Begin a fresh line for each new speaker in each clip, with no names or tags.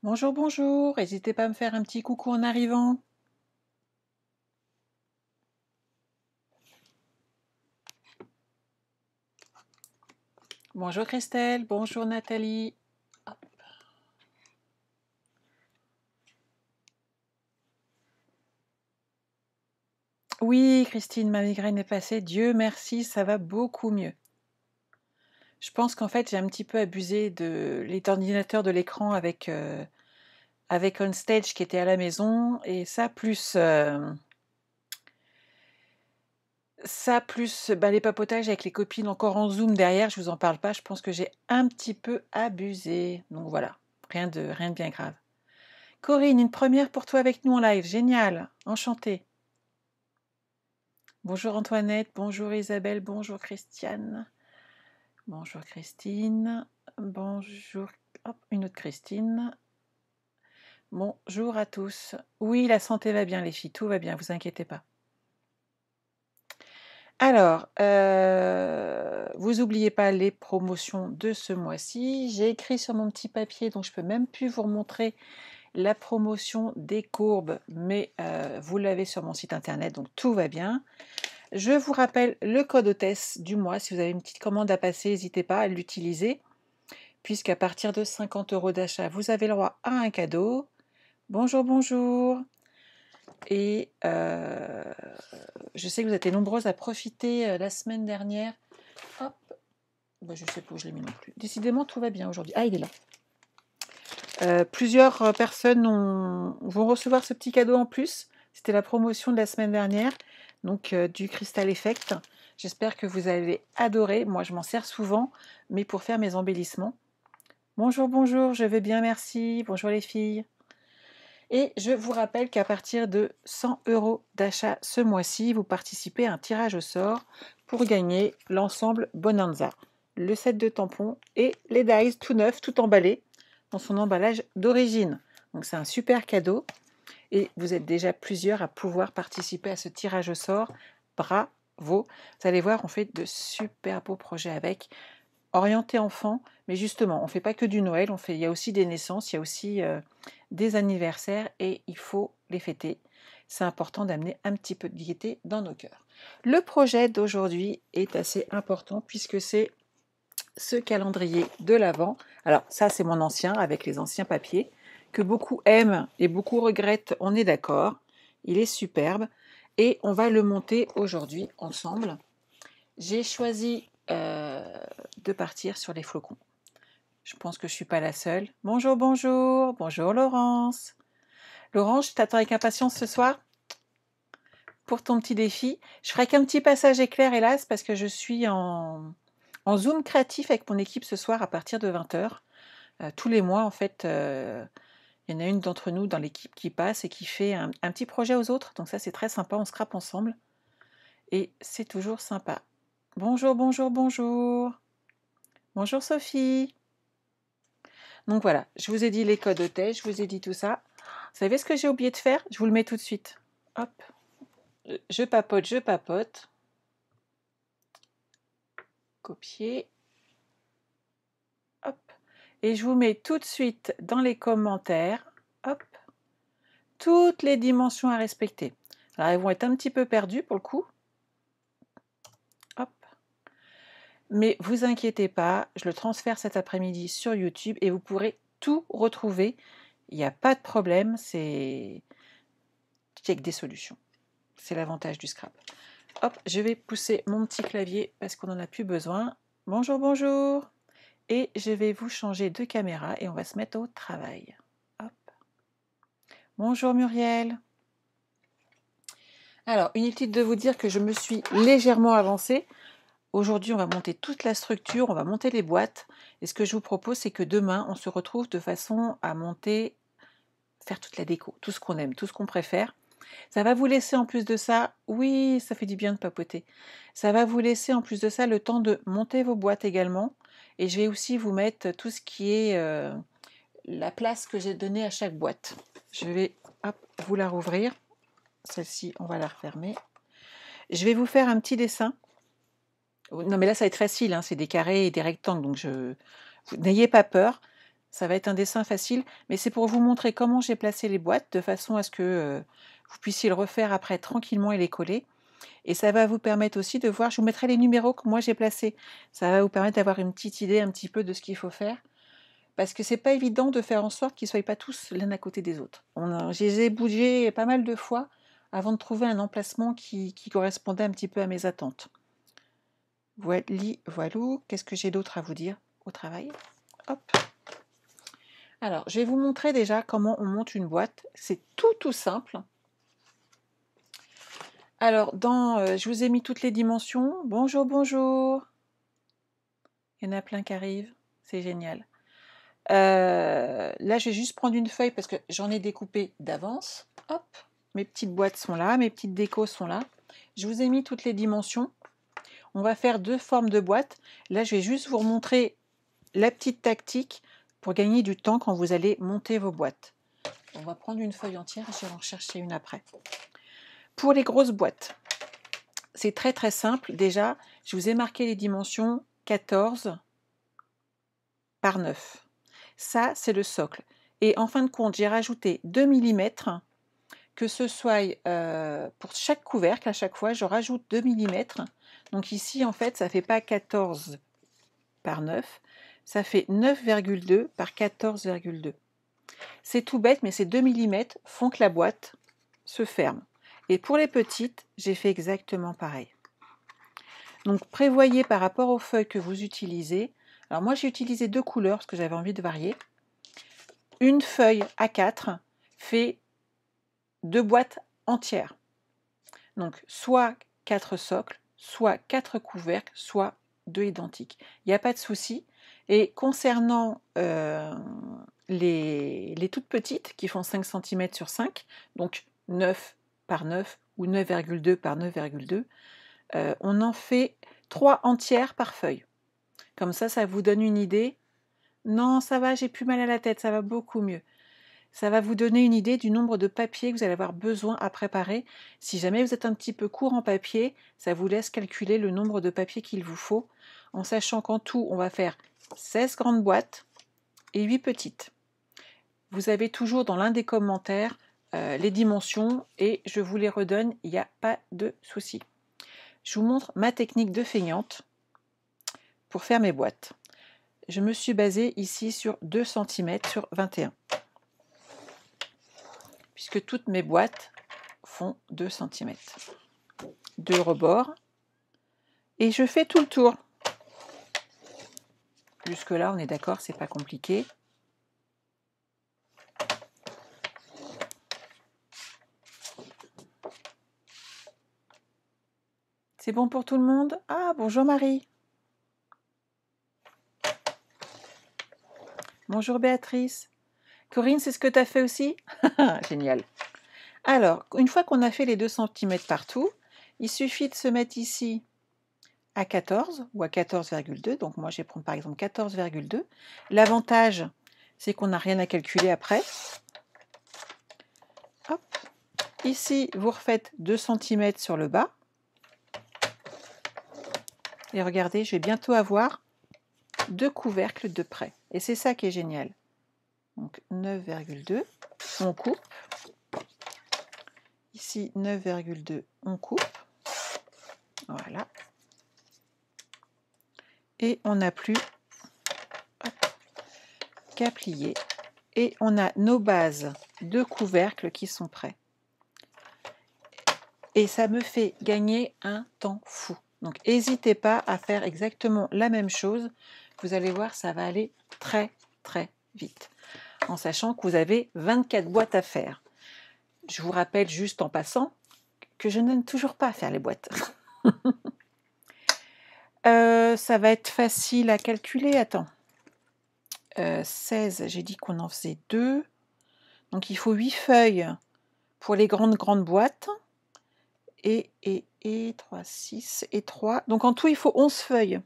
Bonjour, bonjour, n'hésitez pas à me faire un petit coucou en arrivant. Bonjour Christelle, bonjour Nathalie. Hop. Oui, Christine, ma migraine est passée, Dieu merci, ça va beaucoup mieux. Je pense qu'en fait j'ai un petit peu abusé de l'ordinateur de l'écran avec OnStage qui était à la maison, et ça plus les papotages avec les copines encore en Zoom derrière, je vous en parle pas, je pense que j'ai un petit peu abusé. Donc voilà, rien de bien grave. Corinne, une première pour toi avec nous en live, génial, enchantée. Bonjour Antoinette, bonjour Isabelle, bonjour Christiane, bonjour Christine, bonjour, hop, une autre Christine. Bonjour à tous. Oui, la santé va bien les filles, tout va bien, vous inquiétez pas. Alors, vous oubliez pas les promotions de ce mois-ci. J'ai écrit sur mon petit papier, donc je peux même plus vous remontrer la promotion des courbes, mais vous l'avez sur mon site internet, donc tout va bien. Je vous rappelle le code hôtesse du mois. Si vous avez une petite commande à passer, n'hésitez pas à l'utiliser, puisqu'à partir de 50 € d'achat, vous avez le droit à un cadeau. Bonjour, bonjour. Et je sais que vous étiez nombreuses à profiter la semaine dernière. Hop, je ne sais pas où je l'ai mis non plus. Décidément, tout va bien aujourd'hui. Ah, il est là. Plusieurs personnes vont recevoir ce petit cadeau en plus. C'était la promotion de la semaine dernière, donc du Crystal Effect. J'espère que vous allez adorer. Moi, je m'en sers souvent, mais pour faire mes embellissements. Bonjour, bonjour, je vais bien, merci. Bonjour les filles. Et je vous rappelle qu'à partir de 100 € d'achat ce mois-ci, vous participez à un tirage au sort pour gagner l'ensemble Bonanza, le set de tampons et les dies tout neufs, tout emballés dans son emballage d'origine. Donc c'est un super cadeau et vous êtes déjà plusieurs à pouvoir participer à ce tirage au sort. Bravo! Vous allez voir, on fait de super beaux projets avec, orientés enfants, mais justement, on ne fait pas que du Noël, il y a aussi des naissances, il y a aussi des anniversaires et il faut les fêter. C'est important d'amener un petit peu de gaieté dans nos cœurs. Le projet d'aujourd'hui est assez important puisque c'est ce calendrier de l'Avent. Alors ça, c'est mon ancien avec les anciens papiers que beaucoup aiment et beaucoup regrettent, on est d'accord. Il est superbe et on va le monter aujourd'hui ensemble. J'ai choisi de partir sur les flocons. Je pense que je ne suis pas la seule. Bonjour, bonjour. Bonjour Laurence. Laurence, je t'attends avec impatience ce soir pour ton petit défi. Je ferai qu'un petit passage éclair, hélas, parce que je suis en Zoom créatif avec mon équipe ce soir à partir de 20h. Tous les mois, en fait, il y en a une d'entre nous dans l'équipe qui passe et qui fait un petit projet aux autres. Donc ça, c'est très sympa. On scrape ensemble. Et c'est toujours sympa. Bonjour, bonjour, bonjour. Bonjour Sophie. Donc voilà, je vous ai dit les codes hôtels, je vous ai dit tout ça. Vous savez ce que j'ai oublié de faire? Je vous le mets tout de suite. Hop, je papote, je papote. Copier. Hop. Et je vous mets tout de suite dans les commentaires, hop, toutes les dimensions à respecter. Alors elles vont être un petit peu perdues pour le coup. Hop. Mais vous inquiétez pas, je le transfère cet après-midi sur YouTube et vous pourrez tout retrouver. Il n'y a pas de problème, c'est avec des solutions. C'est l'avantage du scrap. Hop, je vais pousser mon petit clavier parce qu'on n'en a plus besoin. Bonjour, bonjour. Et je vais vous changer de caméra et on va se mettre au travail. Hop. Bonjour Muriel. Alors, inutile de vous dire que je me suis légèrement avancée. Aujourd'hui, on va monter toute la structure, on va monter les boîtes. Et ce que je vous propose, c'est que demain, on se retrouve de façon à monter, faire toute la déco, tout ce qu'on aime, tout ce qu'on préfère. Ça va vous laisser en plus de ça, oui, ça fait du bien de papoter. Ça va vous laisser en plus de ça le temps de monter vos boîtes également. Et je vais aussi vous mettre tout ce qui est la place que j'ai donnée à chaque boîte. Je vais hop, vous la rouvrir. Celle-ci, on va la refermer. Je vais vous faire un petit dessin. Non, mais là, ça va être facile, hein, c'est des carrés et des rectangles, donc n'ayez pas peur. Ça va être un dessin facile, mais c'est pour vous montrer comment j'ai placé les boîtes, de façon à ce que vous puissiez le refaire après tranquillement et les coller. Et ça va vous permettre aussi de voir, je vous mettrai les numéros que moi j'ai placés. Ça va vous permettre d'avoir une petite idée un petit peu de ce qu'il faut faire. Parce que c'est pas évident de faire en sorte qu'ils ne soient pas tous l'un à côté des autres. Je les ai bougés pas mal de fois avant de trouver un emplacement qui correspondait un petit peu à mes attentes. Voilà, qu'est-ce que j'ai d'autre à vous dire au travail? Hop. Alors, je vais vous montrer déjà comment on monte une boîte. C'est tout simple. Alors, je vous ai mis toutes les dimensions. Bonjour, bonjour. Il y en a plein qui arrivent. C'est génial. Là, je vais juste prendre une feuille parce que j'en ai découpé d'avance. Hop, mes petites boîtes sont là, mes petites décos sont là. Je vous ai mis toutes les dimensions. On va faire 2 formes de boîtes. Là, je vais juste vous montrer la petite tactique pour gagner du temps quand vous allez monter vos boîtes. On va prendre une feuille entière et je vais en chercher une après. Pour les grosses boîtes, c'est très simple. Déjà, je vous ai marqué les dimensions 14 par 9. Ça, c'est le socle. Et en fin de compte, j'ai rajouté 2 mm, que ce soit pour chaque couvercle, à chaque fois, je rajoute 2 mm. Donc ici, en fait, ça ne fait pas 14 par 9, ça fait 9,2 par 14,2. C'est tout bête, mais ces 2 mm font que la boîte se ferme. Et pour les petites, j'ai fait exactement pareil. Donc prévoyez par rapport aux feuilles que vous utilisez. Alors moi, j'ai utilisé 2 couleurs parce que j'avais envie de varier. Une feuille A4 fait 2 boîtes entières. Donc soit 4 socles, soit 4 couvercles, soit 2 identiques. Il n'y a pas de souci. Et concernant les toutes petites qui font 5 cm sur 5, donc 9 par 9 ou 9,2 par 9,2, on en fait 3 entières par feuille. Comme ça vous donne une idée. Non, ça va, j'ai plus mal à la tête, ça va beaucoup mieux. Ça va vous donner une idée du nombre de papiers que vous allez avoir besoin à préparer. Si jamais vous êtes un petit peu court en papier, ça vous laisse calculer le nombre de papiers qu'il vous faut, en sachant qu'en tout, on va faire 16 grandes boîtes et 8 petites. Vous avez toujours dans l'un des commentaires les dimensions et je vous les redonne, il n'y a pas de souci. Je vous montre ma technique de feignante pour faire mes boîtes. Je me suis basée ici sur 2 cm sur 21. Puisque toutes mes boîtes font 2 cm. 2 rebords. Et je fais tout le tour. Jusque là, on est d'accord, c'est pas compliqué. C'est bon pour tout le monde? Ah, bonjour Marie. Bonjour Béatrice. Corinne, c'est ce que tu as fait aussi? Génial. Alors, une fois qu'on a fait les 2 cm partout, il suffit de se mettre ici à 14 ou à 14,2. Donc moi, je vais prendre par exemple 14,2. L'avantage, c'est qu'on n'a rien à calculer après. Hop. Ici, vous refaites 2 cm sur le bas. Et regardez, je vais bientôt avoir 2 couvercles de près. Et c'est ça qui est génial. Donc 9,2, on coupe. Ici 9,2, on coupe. Voilà. Et on n'a plus qu'à plier. Et on a nos bases de couvercles qui sont prêts. Et ça me fait gagner un temps fou. Donc n'hésitez pas à faire exactement la même chose. Vous allez voir, ça va aller très vite. En sachant que vous avez 24 boîtes à faire. Je vous rappelle juste en passant que je n'aime toujours pas faire les boîtes. Ça va être facile à calculer. Attends. 16, j'ai dit qu'on en faisait 2. Donc il faut 8 feuilles pour les grandes boîtes. Et 3, 6 et 3. Donc en tout, il faut 11 feuilles.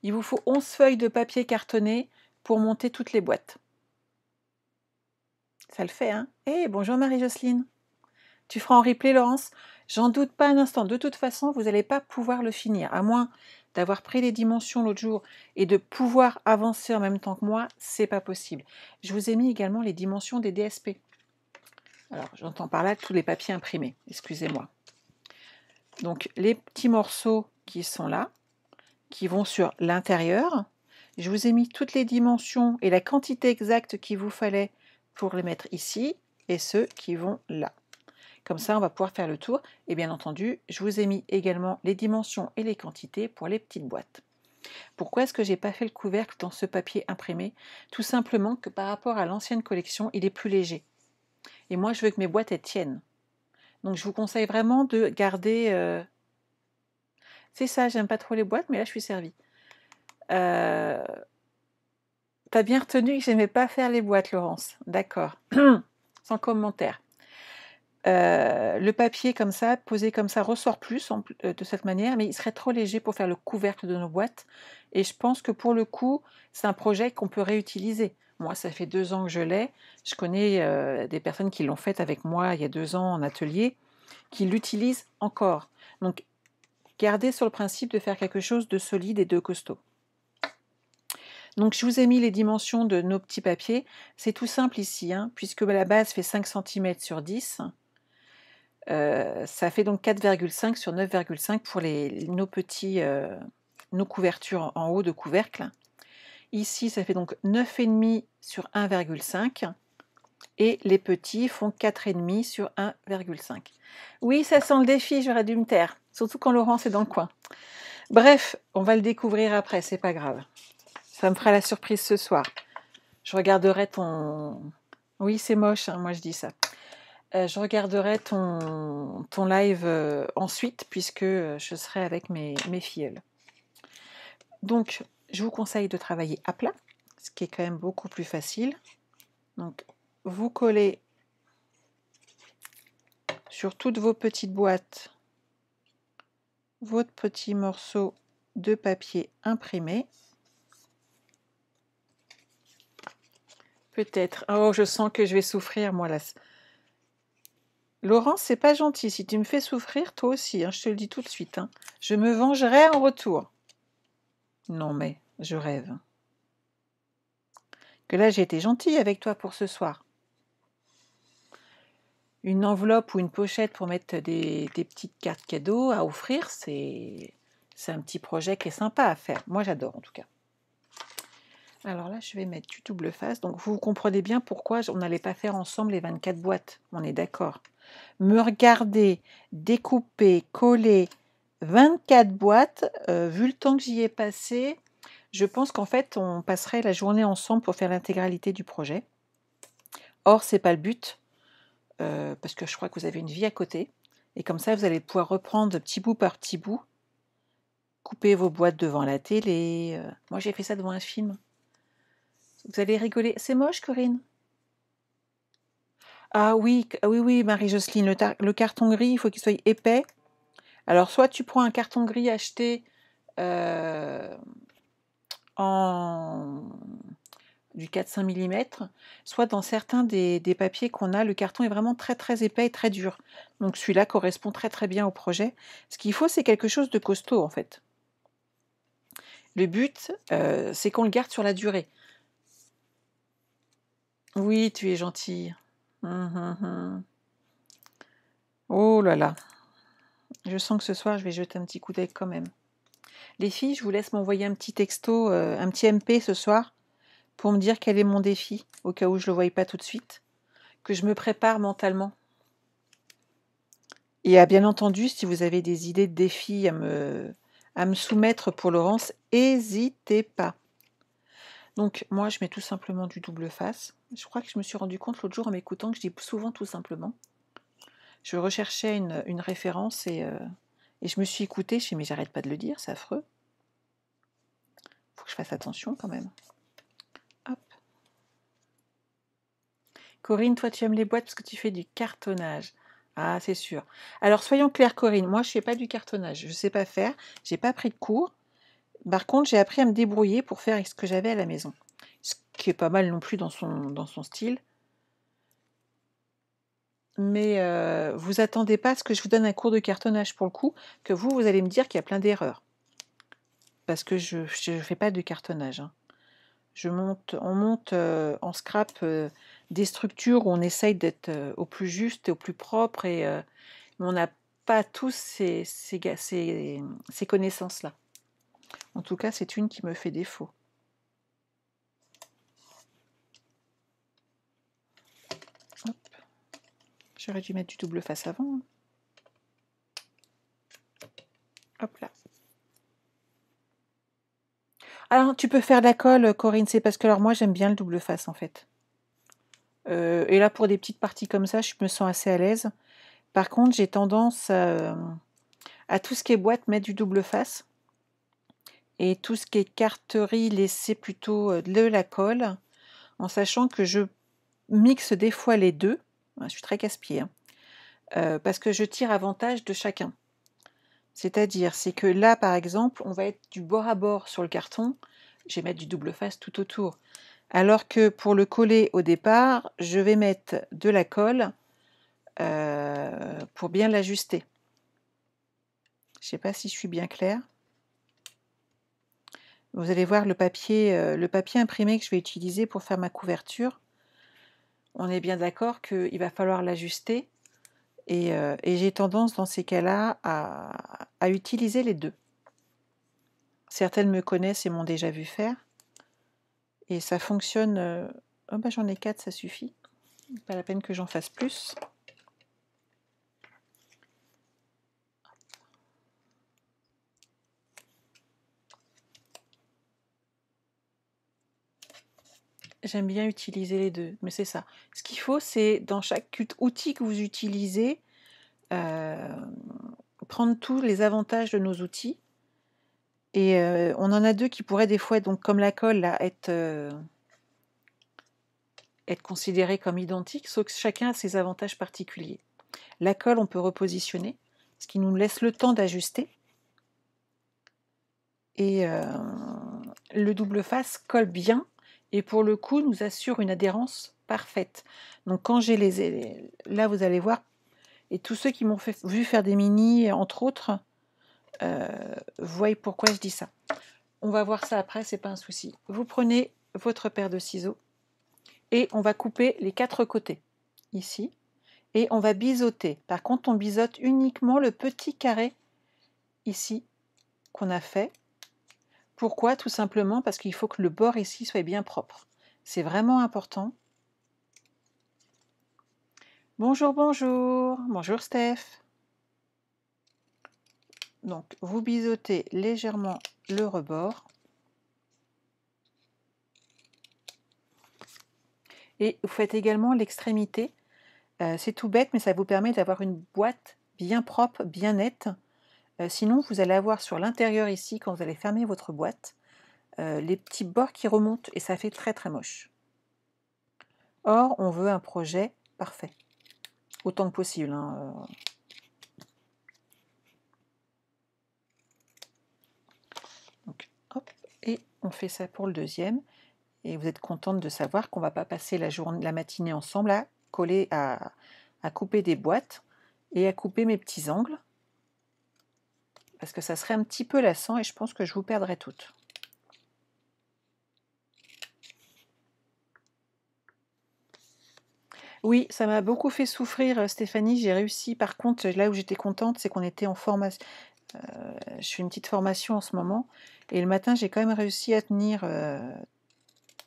Il vous faut 11 feuilles de papier cartonné pour monter toutes les boîtes. Ça le fait, hein? Eh, bonjour Marie-Jocelyne. Tu feras en replay, Laurence? J'en doute pas un instant. De toute façon, vous n'allez pas pouvoir le finir. À moins d'avoir pris les dimensions l'autre jour et de pouvoir avancer en même temps que moi, c'est pas possible. Je vous ai mis également les dimensions des DSP. Alors, j'entends par là tous les papiers imprimés, excusez-moi. Donc, les petits morceaux qui sont là, qui vont sur l'intérieur, je vous ai mis toutes les dimensions et la quantité exacte qu'il vous fallait pour les mettre ici, et ceux qui vont là. Comme ça, on va pouvoir faire le tour. Et bien entendu, je vous ai mis également les dimensions et les quantités pour les petites boîtes. Pourquoi est-ce que je n'ai pas fait le couvercle dans ce papier imprimé? Tout simplement que par rapport à l'ancienne collection, il est plus léger. Et moi, je veux que mes boîtes elles tiennent. Donc, je vous conseille vraiment de garder... C'est ça, j'aime pas trop les boîtes, mais là, je suis servie. T'as bien retenu que j'aimais pas faire les boîtes, Laurence. D'accord. Sans commentaire. Le papier comme ça, posé comme ça, ressort plus de cette manière, mais il serait trop léger pour faire le couvercle de nos boîtes. Et je pense que pour le coup, c'est un projet qu'on peut réutiliser. Moi, ça fait 2 ans que je l'ai. Je connais des personnes qui l'ont fait avec moi il y a 2 ans en atelier, qui l'utilisent encore. Donc, gardez sur le principe de faire quelque chose de solide et de costaud. Donc, je vous ai mis les dimensions de nos petits papiers. C'est tout simple ici, hein, puisque la base fait 5 cm sur 10. Ça fait donc 4,5 sur 9,5 pour nos couvertures en haut de couvercle. Ici, ça fait donc 9,5 sur 1,5 et les petits font 4,5 sur 1,5. Oui, ça sent le défi, j'aurais dû me taire, surtout quand Laurence est dans le coin. Bref, on va le découvrir après, c'est pas grave. Ça me fera la surprise ce soir. Je regarderai ton... Oui, c'est moche, hein, moi je dis ça. Je regarderai ton live ensuite, puisque je serai avec mes filleuls. Donc, je vous conseille de travailler à plat, ce qui est quand même beaucoup plus facile. Donc, vous collez sur toutes vos petites boîtes votre petit morceau de papier imprimé. Peut-être. Oh, je sens que je vais souffrir, moi, là. Laurence, c'est pas gentil. Si tu me fais souffrir, toi aussi, hein, je te le dis tout de suite. Hein. Je me vengerai en retour. Non, mais je rêve. Que là, j'ai été gentille avec toi pour ce soir. Une enveloppe ou une pochette pour mettre des petites cartes cadeaux à offrir, c'est un petit projet qui est sympa à faire. Moi, j'adore en tout cas. Alors là, je vais mettre du double face. Donc, vous comprenez bien pourquoi on n'allait pas faire ensemble les 24 boîtes. On est d'accord. Me regarder, découper, coller 24 boîtes, vu le temps que j'y ai passé, je pense qu'en fait, on passerait la journée ensemble pour faire l'intégralité du projet. Or, c'est pas le but, parce que je crois que vous avez une vie à côté. Et comme ça, vous allez pouvoir reprendre petit bout par petit bout, couper vos boîtes devant la télé. Moi, j'ai fait ça devant un film. Vous allez rigoler. C'est moche, Corinne? Ah oui, oui, Marie-Jocelyne, le carton gris, il faut qu'il soit épais. Alors, soit tu prends un carton gris acheté en du 4-5 mm, soit dans certains des papiers qu'on a, le carton est vraiment très très épais et très dur. Donc celui-là correspond très très bien au projet. Ce qu'il faut, c'est quelque chose de costaud en fait. Le but, c'est qu'on le garde sur la durée. Oui, tu es gentille. Oh là là. Je sens que ce soir, je vais jeter un petit coup d'œil quand même. Les filles, je vous laisse m'envoyer un petit texto, un petit MP ce soir, pour me dire quel est mon défi, au cas où je ne le voyais pas tout de suite, que je me prépare mentalement. Et bien entendu, si vous avez des idées de défis à me soumettre pour Laurence, n'hésitez pas. Donc moi, je mets tout simplement du double face. Je crois que je me suis rendu compte l'autre jour en m'écoutant que je dis souvent tout simplement. Je recherchais une référence et je me suis écoutée. Je me suis dit, mais j'arrête pas de le dire, c'est affreux. Faut que je fasse attention quand même. Hop. Corinne, toi, tu aimes les boîtes parce que tu fais du cartonnage. Ah, c'est sûr. Alors, soyons clairs, Corinne. Moi, je ne fais pas du cartonnage. Je ne sais pas faire. Je n'ai pas pris de cours. Par contre, j'ai appris à me débrouiller pour faire ce que j'avais à la maison. Ce qui est pas mal non plus dans son style. Mais vous attendez pas à ce que je vous donne un cours de cartonnage pour le coup, que vous allez me dire qu'il y a plein d'erreurs. parce que je ne fais pas de cartonnage, hein. On monte en scrap des structures où on essaye d'être au plus juste et au plus propre, mais on n'a pas tous ces connaissances-là. En tout cas, c'est une qui me fait défaut. Hop. J'aurais dû mettre du double face avant, hein. Hop là. Alors, tu peux faire de la colle, Corinne, c'est parce que alors moi j'aime bien le double face en fait. Et là, pour des petites parties comme ça, je me sens assez à l'aise. Par contre, j'ai tendance à tout ce qui est boîte mettre du double face. Et tout ce qui est carterie, laisser plutôt de la colle, en sachant que je mixe des fois les deux. Je suis très casse-pied, hein, parce que je tire avantage de chacun. C'est-à-dire, c'est que là, par exemple, on va être du bord à bord sur le carton. Je vais mettre du double face tout autour. Alors que pour le coller au départ, je vais mettre de la colle pour bien l'ajuster. Je ne sais pas si je suis bien claire. Vous allez voir le papier imprimé que je vais utiliser pour faire ma couverture. On est bien d'accord qu'il va falloir l'ajuster. Et j'ai tendance dans ces cas-là à utiliser les deux. Certaines me connaissent et m'ont déjà vu faire. Et ça fonctionne. Oh bah j'en ai 4, ça suffit. Pas la peine que j'en fasse plus. J'aime bien utiliser les deux, mais c'est ça. Ce qu'il faut, c'est dans chaque outil que vous utilisez, prendre tous les avantages de nos outils. Et on en a deux qui pourraient des fois, donc comme la colle, là, être considérés comme identiques, sauf que chacun a ses avantages particuliers. La colle, on peut repositionner, ce qui nous laisse le temps d'ajuster. Et le double face colle bien et pour le coup nous assure une adhérence parfaite. Donc quand j'ai là vous allez voir, et tous ceux qui m'ont vu faire des mini entre autres voient pourquoi je dis ça. On va voir ça après, c'est pas un souci. Vous prenez votre paire de ciseaux et on va couper les 4 côtés ici et on va biseauter. Par contre on biseaute uniquement le petit carré ici qu'on a fait. Pourquoi? Tout simplement parce qu'il faut que le bord ici soit bien propre. C'est vraiment important. Bonjour, bonjour. Bonjour Steph. Donc, vous biseautez légèrement le rebord. Et vous faites également l'extrémité. C'est tout bête, mais ça vous permet d'avoir une boîte bien propre, bien nette. Sinon, vous allez avoir sur l'intérieur ici, quand vous allez fermer votre boîte, les petits bords qui remontent et ça fait très très moche. Or, on veut un projet parfait. Autant que possible, hein. Donc, hop, et on fait ça pour le deuxième. Et vous êtes contente de savoir qu'on ne va pas passer la matinée ensemble à coller, à couper des boîtes et à couper mes petits angles. Parce que ça serait un petit peu lassant et je pense que je vous perdrai toutes. Oui, ça m'a beaucoup fait souffrir, Stéphanie. J'ai réussi. Par contre, là où j'étais contente, c'est qu'on était en formation. Je fais une petite formation en ce moment. Et le matin, j'ai quand même réussi à tenir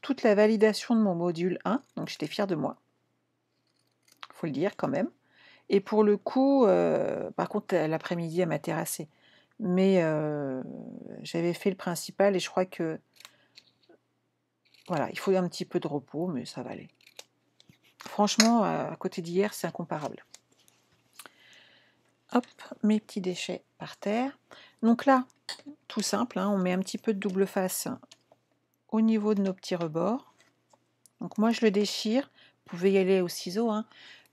toute la validation de mon module 1. Donc, j'étais fière de moi. Il faut le dire quand même. Et pour le coup, par contre, l'après-midi, elle m'a terrassée. Mais j'avais fait le principal et je crois que voilà, il faut un petit peu de repos, mais ça va aller. Franchement, à côté d'hier, c'est incomparable. Hop, mes petits déchets par terre. Donc là, tout simple, hein, on met un petit peu de double face au niveau de nos petits rebords. Donc moi, je le déchire. Vous pouvez y aller au ciseau, hein.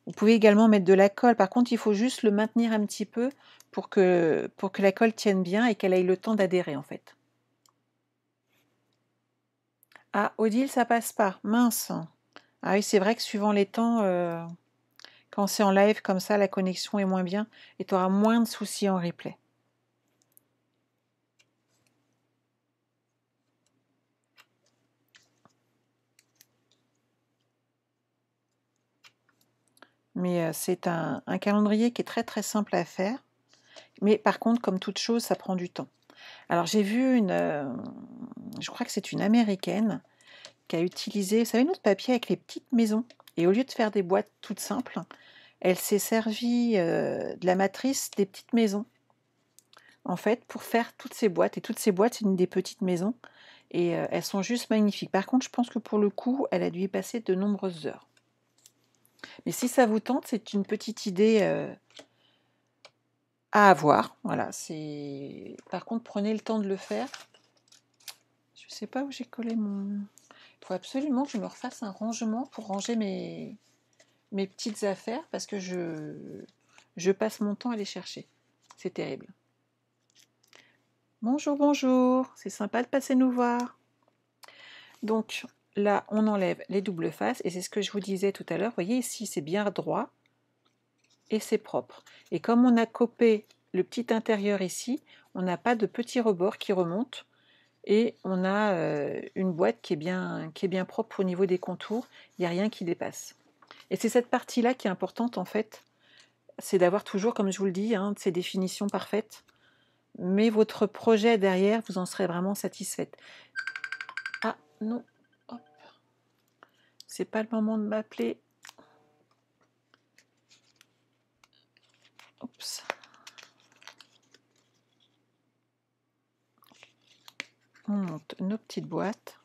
Vous pouvez également mettre de la colle. Par contre, il faut juste le maintenir un petit peu pour que la colle tienne bien et qu'elle ait le temps d'adhérer, en fait. Ah, Odile, ça passe pas. Mince. Ah oui, c'est vrai que suivant les temps, quand c'est en live comme ça, la connexion est moins bien et tu auras moins de soucis en replay. Mais c'est un calendrier qui est très très simple à faire. Mais par contre, comme toute chose, ça prend du temps. Alors j'ai vu je crois que c'est une américaine qui a utilisé, vous savez, notre papier avec les petites maisons. Et au lieu de faire des boîtes toutes simples, elle s'est servie de la matrice des petites maisons, en fait, pour faire toutes ces boîtes. Et toutes ces boîtes, c'est une des petites maisons. Et elles sont juste magnifiques. Par contre, je pense que pour le coup, elle a dû y passer de nombreuses heures. Mais si ça vous tente, c'est une petite idée à avoir. Voilà, c'est. Par contre, prenez le temps de le faire. Je ne sais pas où j'ai collé mon. Il faut absolument que je me refasse un rangement pour ranger mes petites affaires parce que je passe mon temps à les chercher. C'est terrible. Bonjour, bonjour. C'est sympa de passer nous voir. Donc là, on enlève les doubles faces et c'est ce que je vous disais tout à l'heure. Vous voyez ici, c'est bien droit et c'est propre. Et comme on a coupé le petit intérieur ici, on n'a pas de petits rebords qui remontent et on a une boîte qui est bien propre au niveau des contours. Il n'y a rien qui dépasse. Et c'est cette partie-là qui est importante en fait. C'est d'avoir toujours, comme je vous le dis, ces définitions parfaites. Mais votre projet derrière, vous en serez vraiment satisfaite. Ah non, hop. C'est pas le moment de m'appeler. Oups. On monte nos petites boîtes.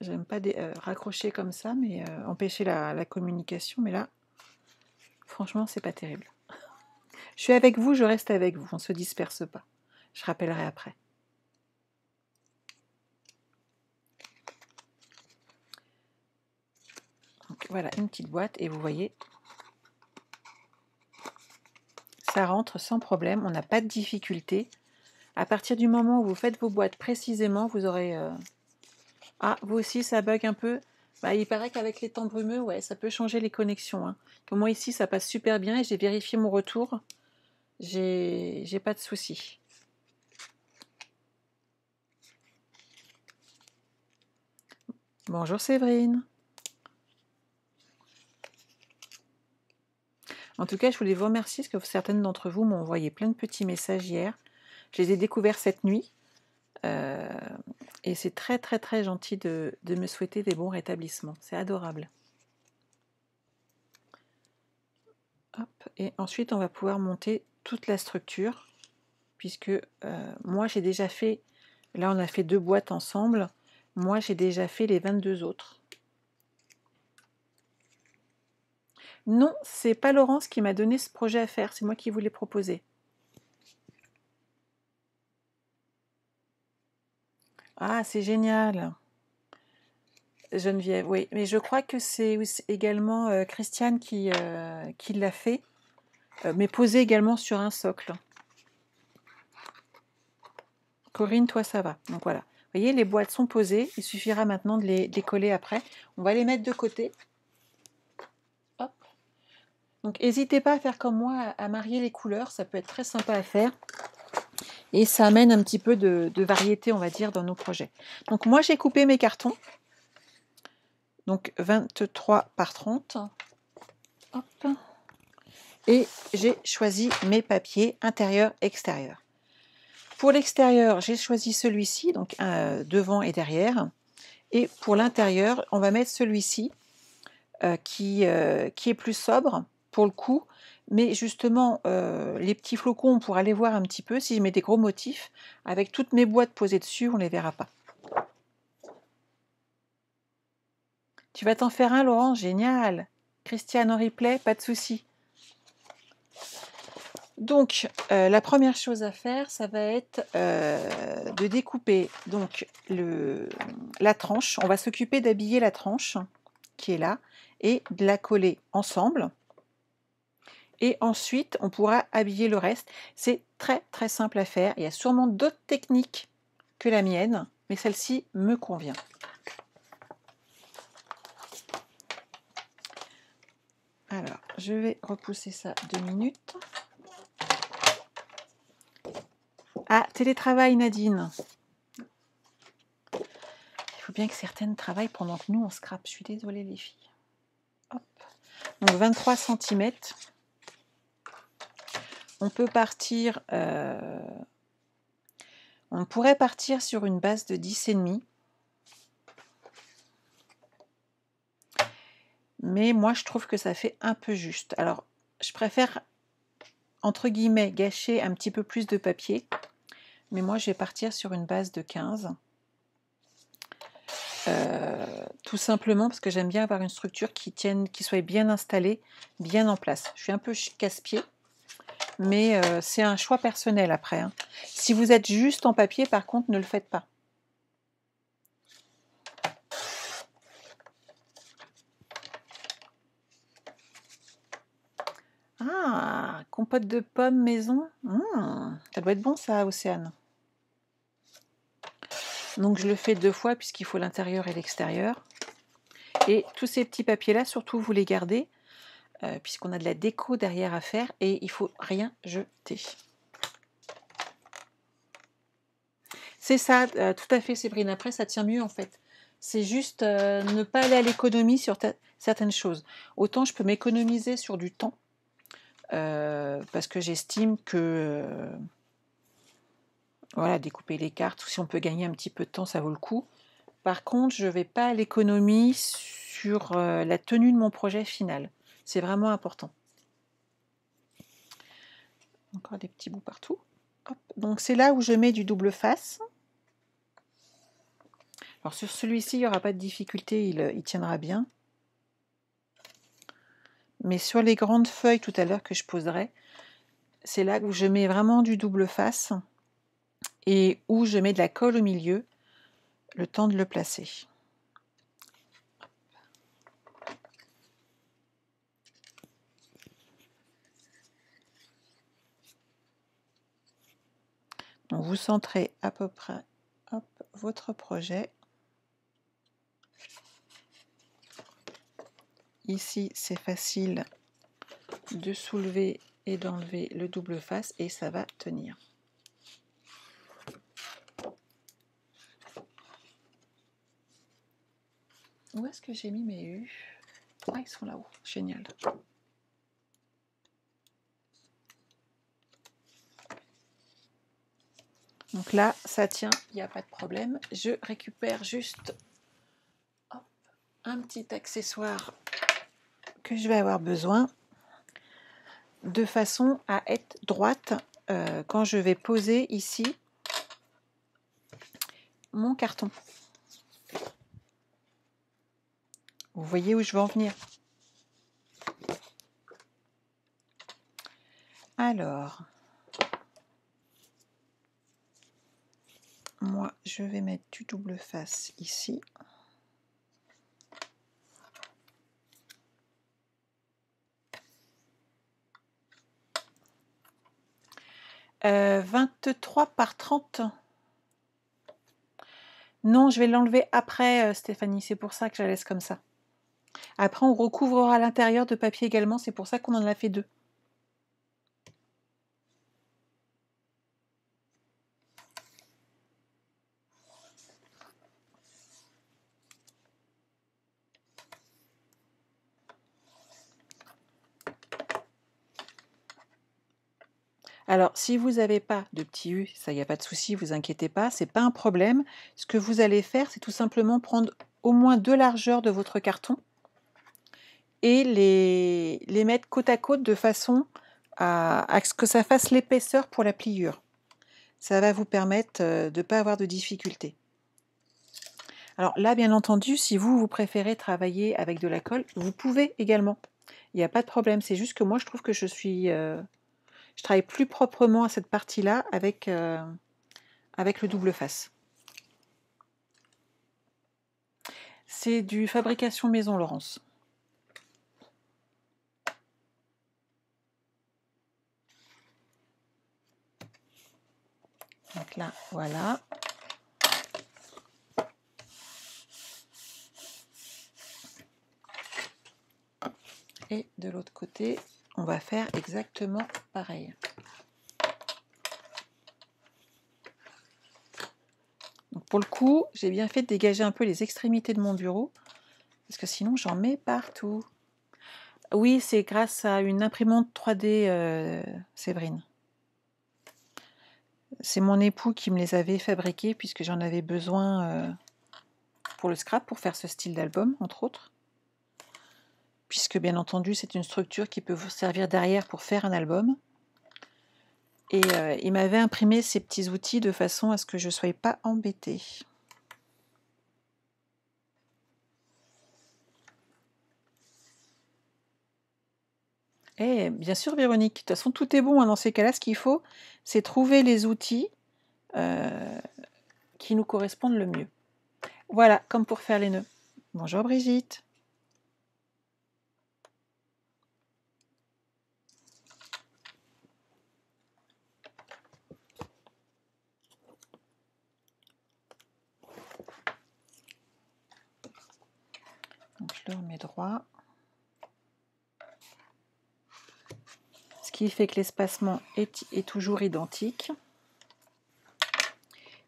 J'aime pas raccrocher comme ça, mais empêcher la communication. Mais là, franchement, c'est pas terrible. Je suis avec vous, je reste avec vous. On ne se disperse pas. Je rappellerai après. Donc, voilà, une petite boîte. Et vous voyez, ça rentre sans problème. On n'a pas de difficulté. À partir du moment où vous faites vos boîtes précisément, vous aurez... Ah, vous aussi, ça bug un peu. Bah, il paraît qu'avec les temps brumeux, ouais, ça peut changer les connexions. Moi, ici, ça passe super bien et j'ai vérifié mon retour. J'ai pas de soucis. Bonjour Séverine. En tout cas, je voulais vous remercier parce que certaines d'entre vous m'ont envoyé plein de petits messages hier. Je les ai découverts cette nuit. Et c'est très très très gentil de me souhaiter des bons rétablissements. C'est adorable. Hop. Et ensuite, on va pouvoir monter toute la structure. Puisque moi, j'ai déjà fait... Là, on a fait 2 boîtes ensemble. Moi, j'ai déjà fait les 22 autres. Non, c'est pas Laurence qui m'a donné ce projet à faire. C'est moi qui vous l'ai proposé. Ah, c'est génial. Geneviève, oui. Mais je crois que c'est également Christiane qui l'a fait, mais posé également sur un socle. Corinne, toi, ça va. Donc voilà. Vous voyez, les boîtes sont posées. Il suffira maintenant de les coller après. On va les mettre de côté. Hop. Donc, n'hésitez pas à faire comme moi, à marier les couleurs. Ça peut être très sympa à faire. Et ça amène un petit peu de variété, on va dire, dans nos projets. Donc, moi, j'ai coupé mes cartons. Donc, 23 par 30. Hop. Et j'ai choisi mes papiers intérieur-extérieur. Pour l'extérieur, j'ai choisi celui-ci, donc devant et derrière. Et pour l'intérieur, on va mettre celui-ci qui est plus sobre pour le coup. Mais justement, les petits flocons, on pourra les voir un petit peu. Si je mets des gros motifs, avec toutes mes boîtes posées dessus, on ne les verra pas. Tu vas t'en faire un, Laurent? Génial. Christiane en replay, pas de souci. Donc, la première chose à faire, ça va être de découper donc la tranche. On va s'occuper d'habiller la tranche qui est là et de la coller ensemble. Et ensuite, on pourra habiller le reste. C'est très très simple à faire. Il y a sûrement d'autres techniques que la mienne, mais celle-ci me convient. Alors, je vais repousser ça 2 minutes. Ah, télétravail Nadine. bien que certaines travaillent pendant que nous on scrape. Je suis désolée les filles. Hop. Donc 23 cm. On peut partir, on pourrait partir sur une base de 10,5. Mais moi je trouve que ça fait un peu juste. Alors je préfère entre guillemets gâcher un petit peu plus de papier. Mais moi je vais partir sur une base de 15. Tout simplement parce que j'aime bien avoir une structure qui tienne, qui soit bien installée, bien en place. Je suis un peu casse-pied, mais c'est un choix personnel après. Hein. Si vous êtes juste en papier, par contre, ne le faites pas. Ah, compote de pommes maison. Ça doit être bon ça, Océane. Donc je le fais 2 fois puisqu'il faut l'intérieur et l'extérieur. Et tous ces petits papiers-là, surtout vous les gardez, puisqu'on a de la déco derrière à faire et il ne faut rien jeter. C'est ça, tout à fait Séverine. Après, ça tient mieux en fait. C'est juste ne pas aller à l'économie sur certaines choses. Autant je peux m'économiser sur du temps, parce que j'estime que voilà, découper les cartes, si on peut gagner un petit peu de temps, ça vaut le coup. Par contre, je ne vais pas à l'économie sur la tenue de mon projet final. C'est vraiment important. Encore des petits bouts partout. Hop. Donc c'est là où je mets du double face. Alors sur celui-ci, il n'y aura pas de difficulté, il tiendra bien. Mais sur les grandes feuilles tout à l'heure que je poserai, c'est là où je mets vraiment du double face et où je mets de la colle au milieu, le temps de le placer. Donc vous centrez à peu près hop, votre projet. Ici, c'est facile de soulever et d'enlever le double face et ça va tenir. Où est-ce que j'ai mis mes U? Ah, ils sont là-haut. Génial. Donc là, ça tient, il n'y a pas de problème. Je récupère juste hop, un petit accessoire que je vais avoir besoin de façon à être droite quand je vais poser ici mon carton. Vous voyez où je veux en venir? Alors, moi, je vais mettre du double face ici. « 23 par 30 ». Non, je vais l'enlever après, Stéphanie. C'est pour ça que je la laisse comme ça. Après, on recouvrera l'intérieur de papier également. C'est pour ça qu'on en a fait 2. Alors, si vous n'avez pas de petit U, ça, il n'y a pas de souci, vous inquiétez pas, c'est pas un problème. Ce que vous allez faire, c'est tout simplement prendre au moins 2 largeurs de votre carton et les mettre côte à côte de façon à ce que ça fasse l'épaisseur pour la pliure. Ça va vous permettre de ne pas avoir de difficultés. Alors là, bien entendu, si vous préférez travailler avec de la colle, vous pouvez également. Il n'y a pas de problème, c'est juste que moi, je trouve que je travaille plus proprement à cette partie-là avec le double face. C'est du fabrication maison, Laurence. Donc là, voilà. Et de l'autre côté, on va faire exactement pareil. Donc Pour le coup, j'ai bien fait de dégager un peu les extrémités de mon bureau, parce que sinon j'en mets partout. Oui, c'est grâce à une imprimante 3D, Séverine. C'est mon époux qui me les avait fabriqués, puisque j'en avais besoin pour le scrap, pour faire ce style d'album, entre autres. Puisque bien entendu, c'est une structure qui peut vous servir derrière pour faire un album. Et il m'avait imprimé ces petits outils de façon à ce que je ne sois pas embêtée. Et bien sûr, Véronique, de toute façon, tout est bon, hein. Dans ces cas-là, ce qu'il faut, c'est trouver les outils qui nous correspondent le mieux. Voilà, comme pour faire les nœuds. Bonjour Brigitte. Donc je le remets droit. Ce qui fait que l'espacement est toujours identique.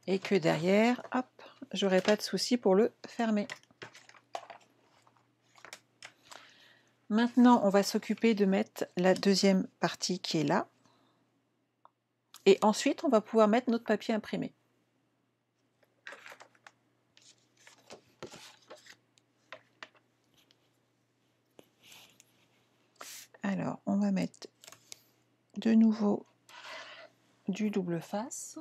Et que derrière, hop, j'aurai pas de souci pour le fermer. Maintenant, on va s'occuper de mettre la deuxième partie qui est là. Et ensuite, on va pouvoir mettre notre papier imprimé. Alors, on va mettre de nouveau du double face.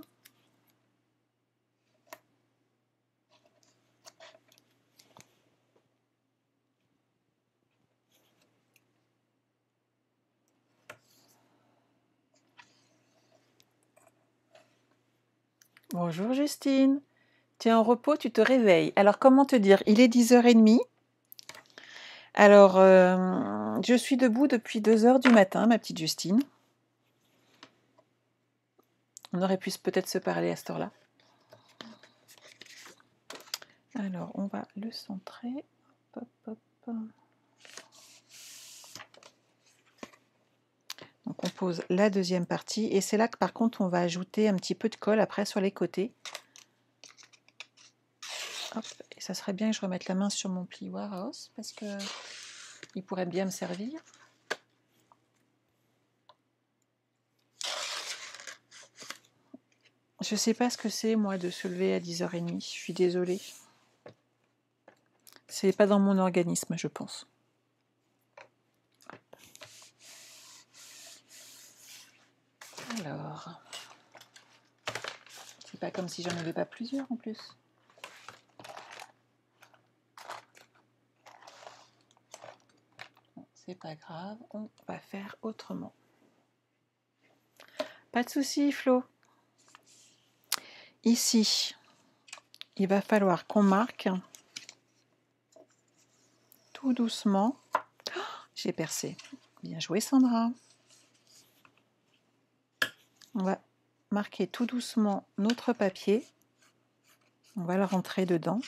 Bonjour Justine. Tu es en repos, tu te réveilles. Alors, comment te dire? Il est 10h30. Alors, je suis debout depuis 2h du matin, ma petite Justine. On aurait pu peut-être se parler à cette heure-là. Alors, on va le centrer. Hop, hop, hop. Donc, on pose la deuxième partie. Et c'est là que, par contre, on va ajouter un petit peu de colle après sur les côtés. Hop. Et ça serait bien que je remette la main sur mon plioir à os parce que il pourrait bien me servir. Je sais pas ce que c'est, moi, de se lever à 10h30. Je suis désolée. C'est pas dans mon organisme, je pense. Alors, c'est pas comme si j'en avais pas plusieurs en plus. Bon, c'est pas grave, on va faire autrement. Pas de souci, Flo. Ici, il va falloir qu'on marque tout doucement. Oh, j'ai percé. Bien joué, Sandra. On va marquer tout doucement notre papier. On va le rentrer dedans.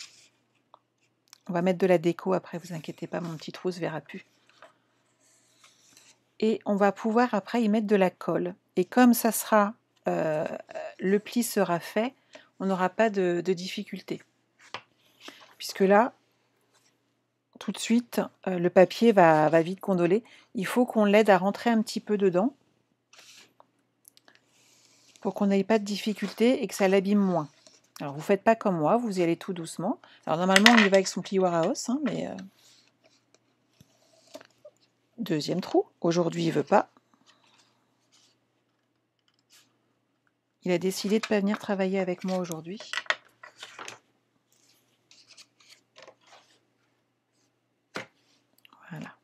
On va mettre de la déco après, vous inquiétez pas, mon petit trou se verra plus. Et on va pouvoir après y mettre de la colle. Et comme ça sera, le pli sera fait, on n'aura pas de difficulté. Puisque là, tout de suite, le papier va vite gondoler. Il faut qu'on l'aide à rentrer un petit peu dedans pour qu'on n'ait pas de difficulté et que ça l'abîme moins. Alors, vous ne faites pas comme moi, vous y allez tout doucement. Alors, normalement, on y va avec son plioir à os, hein, mais... Deuxième trou. Aujourd'hui, il ne veut pas. Il a décidé de ne pas venir travailler avec moi aujourd'hui. Voilà.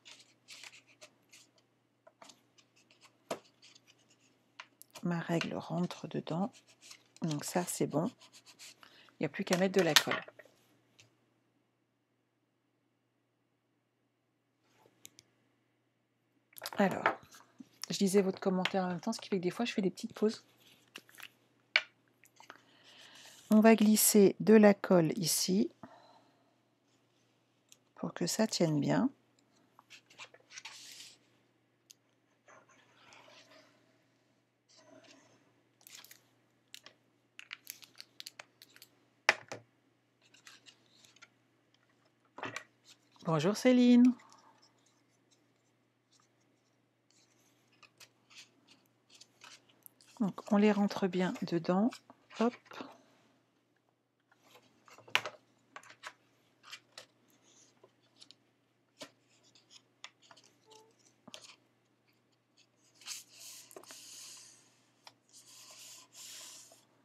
Ma règle rentre dedans. Donc ça, c'est bon. Il n'y a plus qu'à mettre de la colle. Alors, je lisais votre commentaire en même temps, ce qui fait que des fois, je fais des petites pauses. On va glisser de la colle ici pour que ça tienne bien. Bonjour Céline. Donc on les rentre bien dedans. Hop.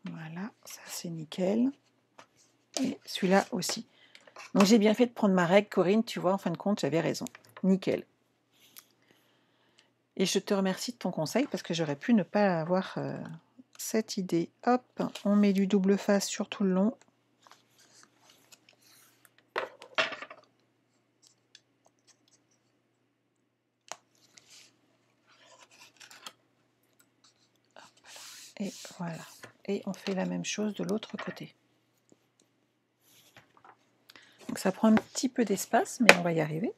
Voilà, ça c'est nickel. Et celui-là aussi. Donc j'ai bien fait de prendre ma règle, Corinne, tu vois, en fin de compte, j'avais raison. Nickel. Et je te remercie de ton conseil parce que j'aurais pu ne pas avoir cette idée. Hop, on met du double face sur tout le long. Et voilà. Et on fait la même chose de l'autre côté. Donc ça prend un petit peu d'espace, mais on va y arriver.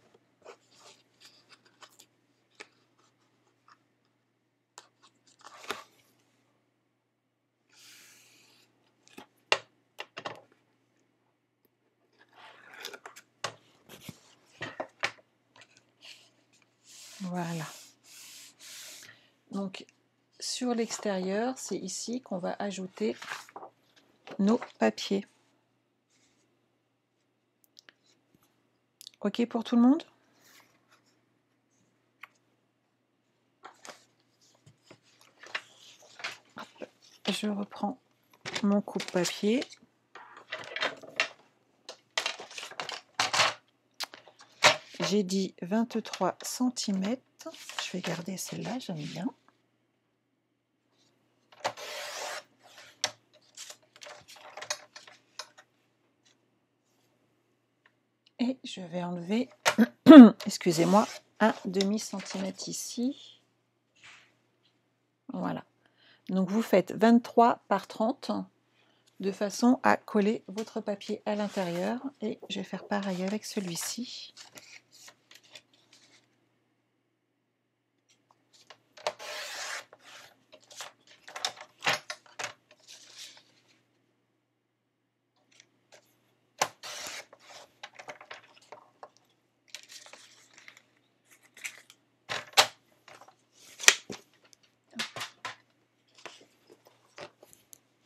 Voilà. Donc sur l'extérieur, c'est ici qu'on va ajouter nos papiers. OK pour tout le monde? Je reprends mon coupe-papier. J'ai dit 23 cm. Je vais garder celle-là, j'aime bien. Et je vais enlever, excusez-moi, un demi-centimètre ici. Voilà. Donc vous faites 23 par 30 de façon à coller votre papier à l'intérieur. Et je vais faire pareil avec celui-ci.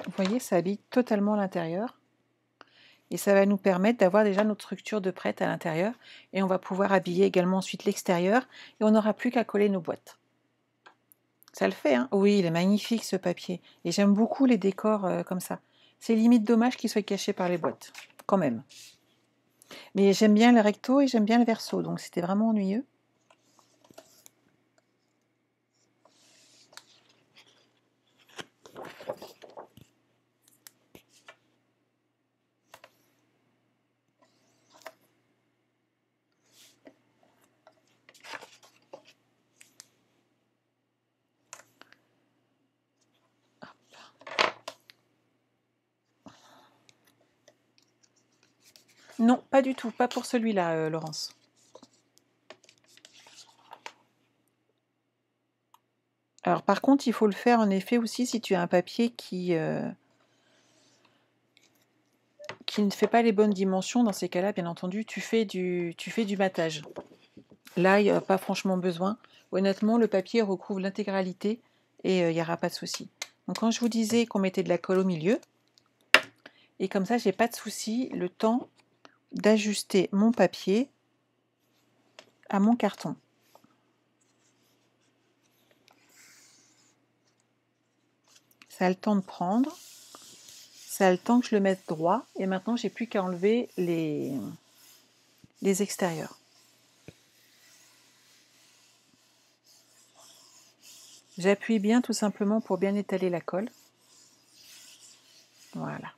Vous voyez, ça habille totalement l'intérieur. Et ça va nous permettre d'avoir déjà notre structure de prête à l'intérieur. Et on va pouvoir habiller également ensuite l'extérieur. Et on n'aura plus qu'à coller nos boîtes. Ça le fait, hein? Oui, il est magnifique ce papier. Et j'aime beaucoup les décors comme ça. C'est limite dommage qu'il soit caché par les boîtes, quand même. Mais j'aime bien le recto et j'aime bien le verso, donc c'était vraiment ennuyeux. Non, pas du tout, pas pour celui-là, Laurence. Alors par contre, il faut le faire en effet aussi si tu as un papier qui ne fait pas les bonnes dimensions. Dans ces cas-là, bien entendu, tu fais du matage. Là, il n'y a pas franchement besoin. Honnêtement, le papier recouvre l'intégralité et il n'y aura pas de souci. Donc quand je vous disais qu'on mettait de la colle au milieu, et comme ça, j'ai pas de souci, le temps d'ajuster mon papier à mon carton. Ça a le temps de prendre, ça a le temps que je le mette droit, et maintenant j'ai plus qu'à enlever les extérieurs. J'appuie bien tout simplement pour bien étaler la colle. Voilà.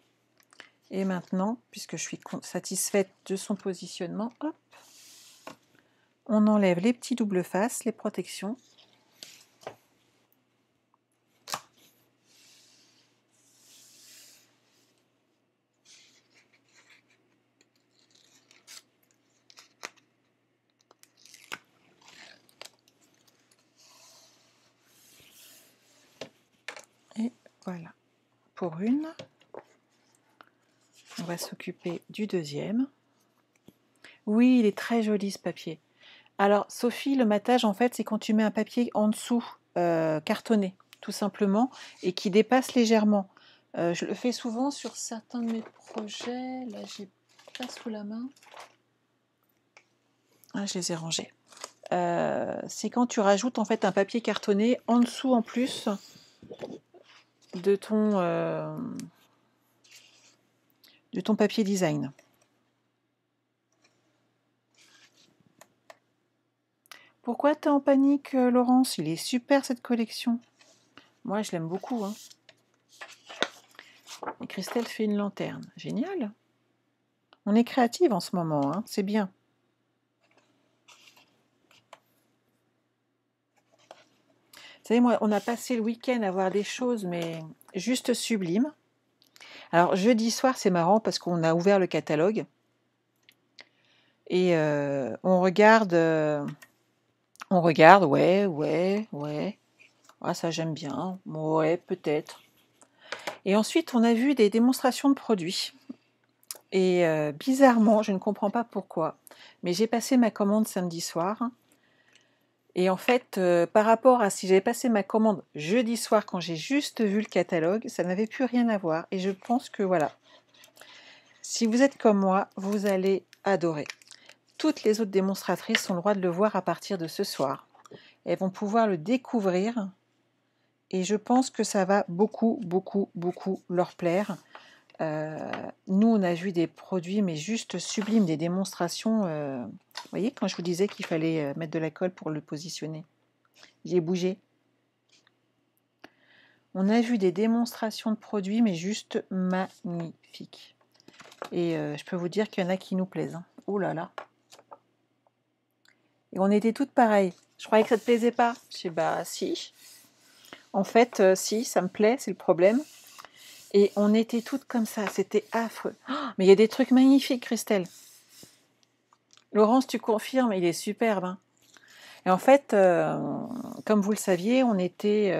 Et maintenant, puisque je suis satisfaite de son positionnement, hop, on enlève les petits doubles faces, les protections. Et voilà, pour une. On va s'occuper du deuxième. Oui, il est très joli ce papier. Alors, Sophie, le matage, en fait, c'est quand tu mets un papier en dessous, cartonné, tout simplement, et qui dépasse légèrement. Je le fais souvent sur certains de mes projets. Là, j'ai pas sous la main. Ah, je les ai rangés. C'est quand tu rajoutes en fait un papier cartonné en dessous en plus de ton papier design. Pourquoi t'es en panique, Laurence? Il est super cette collection. Moi, je l'aime beaucoup, hein. Et Christelle fait une lanterne. Génial. On est créative en ce moment, hein. C'est bien. Vous savez, moi, on a passé le week-end à voir des choses, mais juste sublimes. Alors, jeudi soir, c'est marrant parce qu'on a ouvert le catalogue et on regarde, ouais. Ah, ça, j'aime bien. Ouais, peut-être. Et ensuite, on a vu des démonstrations de produits. Et bizarrement, je ne comprends pas pourquoi, mais j'ai passé ma commande samedi soir. Et en fait, par rapport à si j'avais passé ma commande jeudi soir quand j'ai juste vu le catalogue, ça n'avait plus rien à voir. Et je pense que voilà, si vous êtes comme moi, vous allez adorer. Toutes les autres démonstratrices ont le droit de le voir à partir de ce soir. Elles vont pouvoir le découvrir. Et je pense que ça va beaucoup, beaucoup, beaucoup leur plaire. Nous, on a vu des produits, mais juste sublimes, des démonstrations. Vous voyez, quand je vous disais qu'il fallait mettre de la colle pour le positionner, j'ai bougé. On a vu des démonstrations de produits, mais juste magnifiques. Et je peux vous dire qu'il y en a qui nous plaisent. Hein. Oh là là. Et on était toutes pareilles. Je croyais que ça te plaisait pas. Je sais, bah si. En fait, si, ça me plaît, c'est le problème. Et on était toutes comme ça, c'était affreux. Oh, mais il y a des trucs magnifiques, Christelle. Laurence, tu confirmes, il est superbe. Hein. Et en fait, comme vous le saviez, on était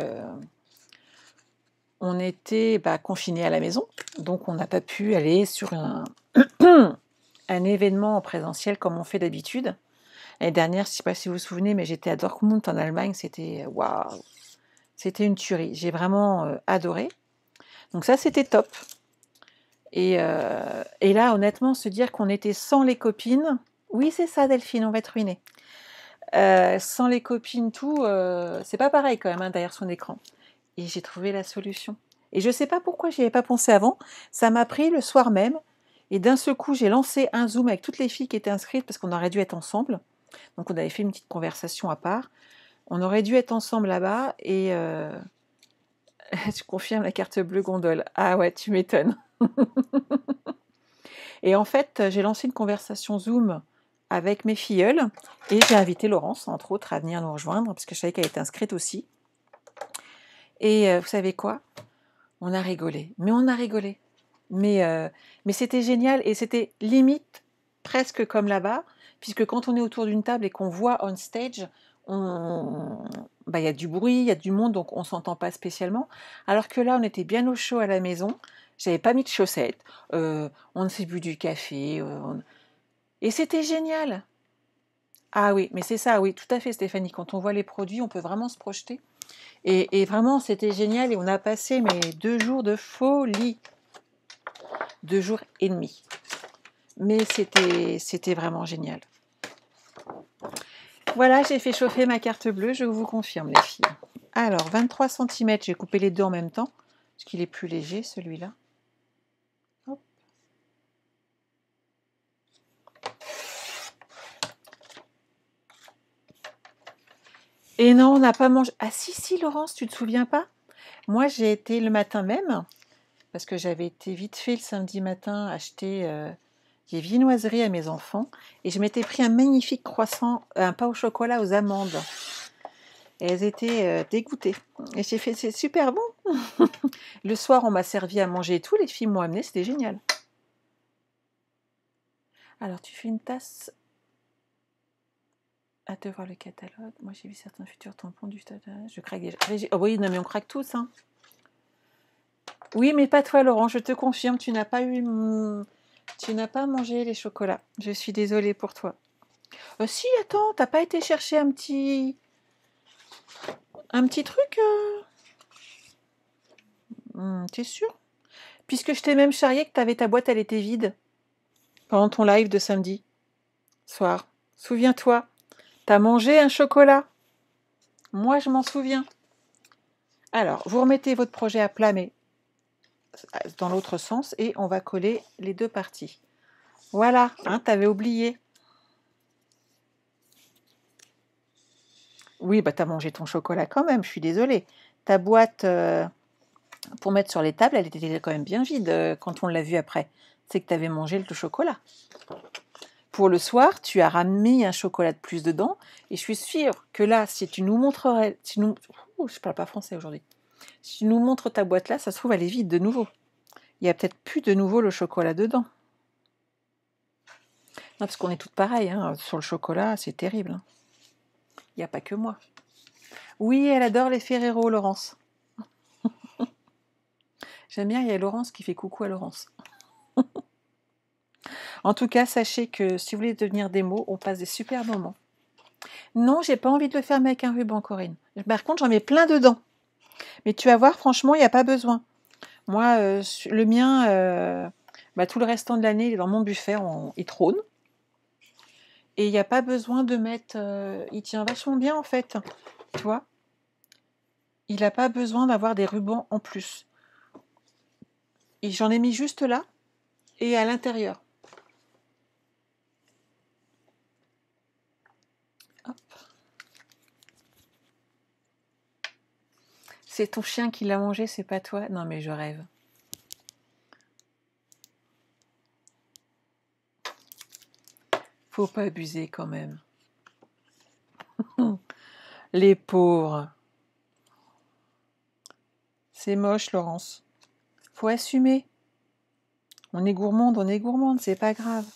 confinés à la maison. Donc, on n'a pas pu aller sur un événement en présentiel comme on fait d'habitude. L'année dernière, je ne sais pas si vous vous souvenez, mais j'étais à Dortmund en Allemagne. C'était waouh, c'était une tuerie. J'ai vraiment adoré. Donc ça, c'était top. Et là, honnêtement, se dire qu'on était sans les copines, oui, c'est ça, Delphine, on va être ruinés. Sans les copines, tout, c'est pas pareil quand même hein, derrière son écran. Et j'ai trouvé la solution. Et je sais pas pourquoi j'y avais pas pensé avant. Ça m'a pris le soir même. Et d'un seul coup, j'ai lancé un Zoom avec toutes les filles qui étaient inscrites parce qu'on aurait dû être ensemble. Donc on avait fait une petite conversation à part. On aurait dû être ensemble là-bas et tu confirmes la carte bleue gondole. Ah ouais, tu m'étonnes. Et en fait, j'ai lancé une conversation Zoom avec mes filleules et j'ai invité Laurence, entre autres, à venir nous rejoindre parce que je savais qu'elle était inscrite aussi. Et vous savez quoi? On a rigolé. Mais on a rigolé. Mais c'était génial et c'était limite presque comme là-bas, puisque quand on est autour d'une table et qu'on voit on stage, il y a du bruit, il y a du monde, donc on ne s'entend pas spécialement. Alors que là, on était bien au chaud à la maison. J'avais pas mis de chaussettes. On s'est bu du café. Et c'était génial. Ah oui, mais c'est ça, oui, tout à fait, Stéphanie. Quand on voit les produits, on peut vraiment se projeter. Et vraiment, c'était génial. Et on a passé 2 jours de folie. 2 jours et demi. Mais c'était vraiment génial. Voilà, j'ai fait chauffer ma carte bleue, je vous confirme, les filles. Alors, 23 cm, j'ai coupé les deux en même temps, parce qu'il est plus léger, celui-là. Hop. Et non, on n'a pas mangé... Ah si, Laurence, tu te souviens pas? Moi, j'ai été le matin même, parce que j'avais été vite fait le samedi matin acheter des viennoiseries à mes enfants, et je m'étais pris un magnifique croissant, un pain au chocolat aux amandes. Et elles étaient dégoûtées. Et j'ai fait, c'est super bon. Le soir, on m'a servi à manger et tout, les filles m'ont amené, c'était génial. Alors, tu fais une tasse à te voir le catalogue. Moi, j'ai vu certains futurs tampons du stade. Je craque déjà. Oh oui, non, mais on craque tous. Hein. Oui, mais pas toi, Laurent, je te confirme, tu n'as pas eu Tu n'as pas mangé les chocolats. Je suis désolée pour toi. Si, attends, t'as pas été chercher un petit truc T'es sûr? Puisque je t'ai même charrié que t'avais ta boîte, elle était vide pendant ton live de samedi soir. Souviens-toi, t'as mangé un chocolat. Moi, je m'en souviens. Alors, vous remettez votre projet à plat, mais dans l'autre sens, et on va coller les deux parties. Voilà, hein, t'avais oublié. Oui, bah t'as mangé ton chocolat quand même, je suis désolée. Ta boîte pour mettre sur les tables, elle était quand même bien vide quand on l'a vue après. C'est que t'avais mangé le chocolat. Pour le soir, tu as ramené un chocolat de plus dedans, et je suis sûre que là, si tu nous montrerais... je parle pas français aujourd'hui. Si tu nous montres ta boîte là, ça se trouve, elle est vide de nouveau. Il y a peut-être plus de nouveau le chocolat dedans. Non, parce qu'on est toutes pareilles, hein. Sur le chocolat, c'est terrible. Hein. Il n'y a pas que moi. Oui, elle adore les Ferrero, Laurence. J'aime bien, il y a Laurence qui fait coucou à Laurence. En tout cas, sachez que si vous voulez devenir démo, on passe des super moments. Non, j'ai pas envie de le faire avec un ruban, Corinne. Par contre, j'en mets plein dedans. Mais tu vas voir, franchement, il n'y a pas besoin. Moi, le mien, tout le restant de l'année, il est dans mon buffet, il trône. Et il n'y a pas besoin de mettre... il tient vachement bien, en fait. Tu vois ? Il n'a pas besoin d'avoir des rubans en plus. Et j'en ai mis juste là et à l'intérieur. Hop. C'est ton chien qui l'a mangé, c'est pas toi? Non, mais je rêve. Faut pas abuser quand même. Les pauvres. C'est moche, Laurence. Faut assumer. On est gourmande, c'est pas grave.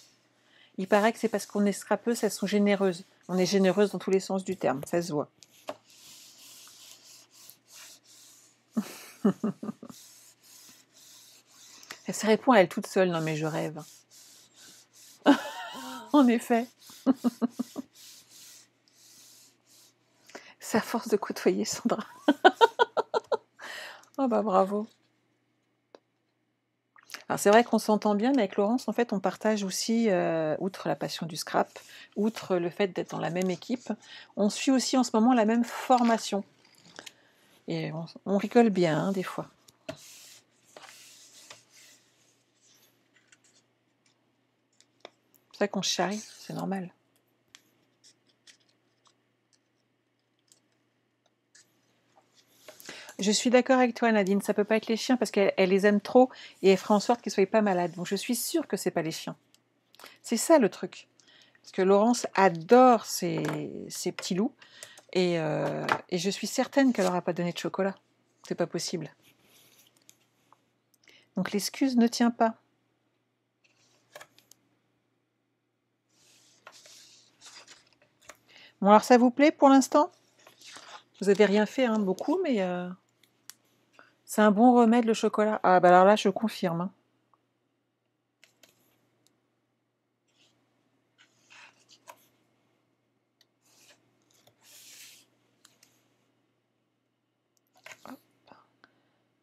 Il paraît que c'est parce qu'on est scrapeuse, elles sont généreuses. On est généreuse dans tous les sens du terme, ça se voit. Elle se répond à elle toute seule, non mais je rêve. En effet. C'est à force de côtoyer Sandra. Oh bah bravo. Alors c'est vrai qu'on s'entend bien, mais avec Laurence, en fait, on partage aussi, outre la passion du scrap, outre le fait d'être dans la même équipe, on suit aussi en ce moment la même formation. Et on rigole bien, hein, des fois. C'est ça qu'on se charrie, c'est normal. Je suis d'accord avec toi, Nadine, ça peut pas être les chiens parce qu'elle les aime trop et elle fera en sorte qu'ils soient pas malades. Donc je suis sûre que c'est pas les chiens. C'est ça le truc. Parce que Laurence adore ces petits loups et je suis certaine qu'elle n'aura pas donné de chocolat. C'est pas possible. Donc l'excuse ne tient pas. Bon alors ça vous plaît pour l'instant? Vous avez rien fait, hein, beaucoup, mais c'est un bon remède le chocolat. Ah bah alors là je confirme. Hein.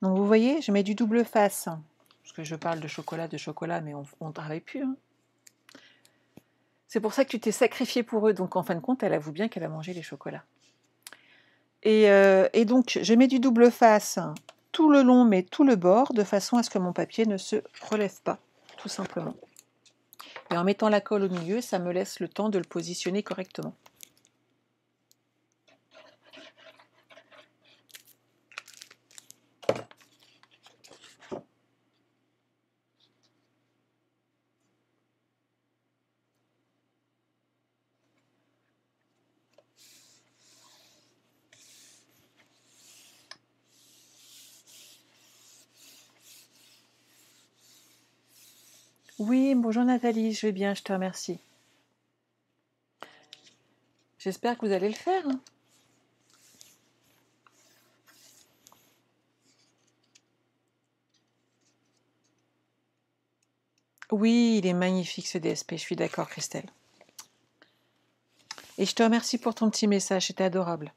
Donc vous voyez, je mets du double face. Parce que je parle de chocolat, mais on ne travaille plus. Hein. C'est pour ça que tu t'es sacrifié pour eux. Donc en fin de compte, elle avoue bien qu'elle a mangé les chocolats. Et donc, je mets du double face tout le long, mais tout le bord, de façon à ce que mon papier ne se relève pas, tout simplement. Et en mettant la colle au milieu, ça me laisse le temps de le positionner correctement. Oui, bonjour Nathalie, je vais bien, je te remercie. J'espère que vous allez le faire. Hein. Oui, il est magnifique ce DSP, je suis d'accord, Christelle. Et je te remercie pour ton petit message, c'était adorable.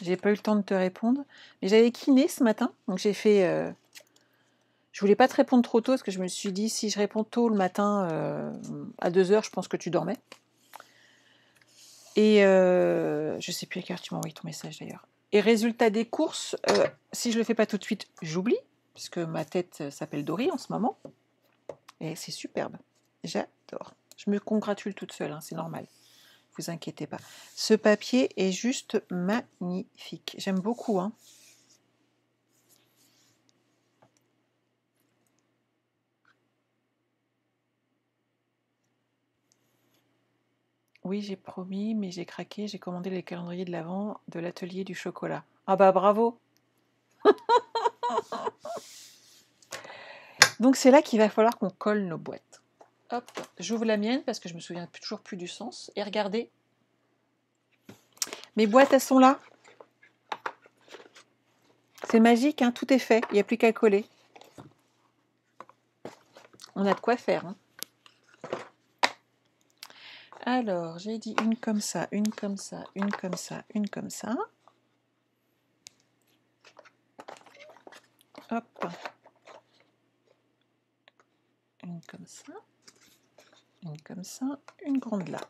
J'ai pas eu le temps de te répondre, mais j'avais kiné ce matin, donc j'ai fait... Je voulais pas te répondre trop tôt, parce que je me suis dit, si je réponds tôt le matin, à 2 heures, je pense que tu dormais. Et je sais plus à quelle heure tu m'as envoyé ton message d'ailleurs. Et résultat des courses, si je le fais pas tout de suite, j'oublie, puisque ma tête s'appelle Dory en ce moment. Et c'est superbe. J'adore. Je me congratule toute seule, hein, c'est normal. Vous inquiétez pas. Ce papier est juste magnifique. J'aime beaucoup. Hein. Oui, j'ai promis, mais j'ai craqué. J'ai commandé les calendriers de l'Avent de l'atelier du chocolat. Ah bah bravo. Donc c'est là qu'il va falloir qu'on colle nos boîtes. Hop, j'ouvre la mienne parce que je me souviens toujours plus du sens. Et regardez, mes boîtes, elles sont là. C'est magique, hein, tout est fait. Il n'y a plus qu'à coller. On a de quoi faire. Hein. Alors, j'ai dit une comme ça, une comme ça, une comme ça, une comme ça. Hop. Une comme ça. Une comme ça. Une grande là.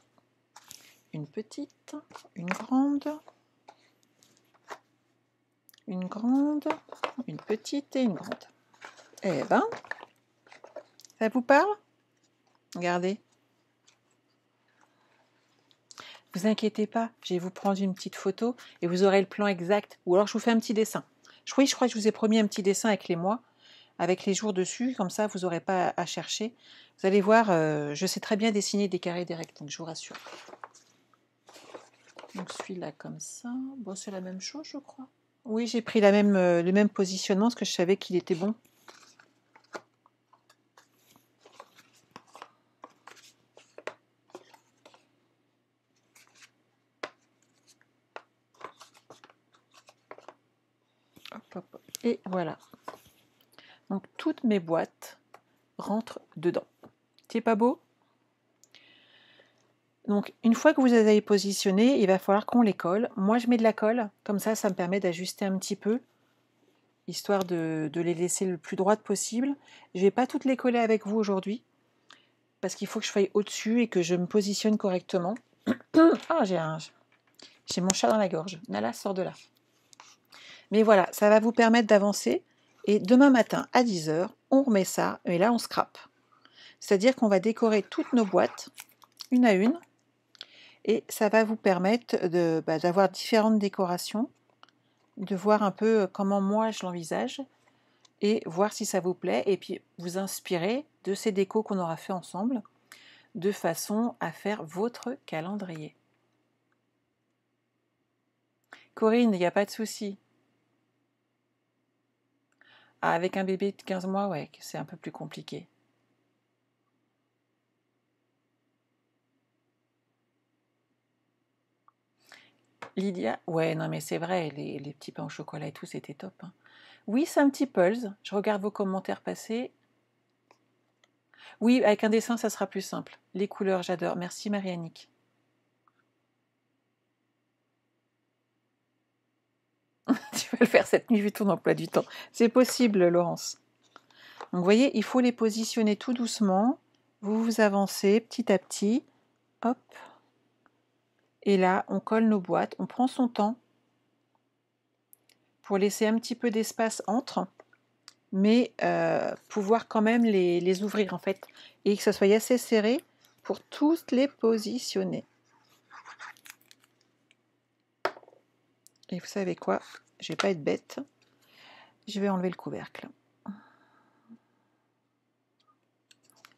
Une petite. Une grande. Une grande. Une petite et une grande. Eh ben, ça vous parle? Regardez. Vous inquiétez pas, je vais vous prendre une petite photo et vous aurez le plan exact. Ou alors je vous fais un petit dessin. Je crois que je vous ai promis un petit dessin avec les mois, avec les jours dessus, comme ça vous n'aurez pas à chercher. Vous allez voir, je sais très bien dessiner des carrés, des rectangles, je vous rassure. Donc celui-là comme ça, bon c'est la même chose je crois. Oui, j'ai pris le même positionnement parce que je savais qu'il était bon. Hop, hop. Et voilà. Donc toutes mes boîtes rentrent dedans. C'est pas beau? Donc, une fois que vous les avez positionnés, il va falloir qu'on les colle. Moi, je mets de la colle, comme ça me permet d'ajuster un petit peu, histoire de les laisser le plus droites possible. Je ne vais pas toutes les coller avec vous aujourd'hui, parce qu'il faut que je fasse au-dessus et que je me positionne correctement. Ah, j'ai mon chat dans la gorge. Nala, sors de là. Mais voilà, ça va vous permettre d'avancer. Et demain matin, à 10 h, on remet ça, et là, on scrape. C'est-à-dire qu'on va décorer toutes nos boîtes, une à une, et ça va vous permettre d'avoir différentes décorations, de voir un peu comment moi je l'envisage et voir si ça vous plaît et puis vous inspirer de ces décos qu'on aura fait ensemble de façon à faire votre calendrier. Corinne, il n'y a pas de souci. Ah, avec un bébé de 15 mois, ouais, c'est un peu plus compliqué. Lydia, ouais, non mais c'est vrai, les petits pains au chocolat et tout, c'était top. Hein. Oui, c'est un petit pulse. Je regarde vos commentaires passer. Oui, avec un dessin, ça sera plus simple. Les couleurs, j'adore. Merci Marie-Annick. Tu vas le faire cette nuit vu ton emploi du temps. C'est possible, Laurence. Donc, vous voyez, il faut les positionner tout doucement. Vous vous avancez petit à petit. Hop. Et là, on colle nos boîtes. On prend son temps pour laisser un petit peu d'espace entre, mais pouvoir quand même les ouvrir, en fait. Et que ça soit assez serré pour tous les positionner. Et vous savez quoi? Je vais pas être bête. Je vais enlever le couvercle.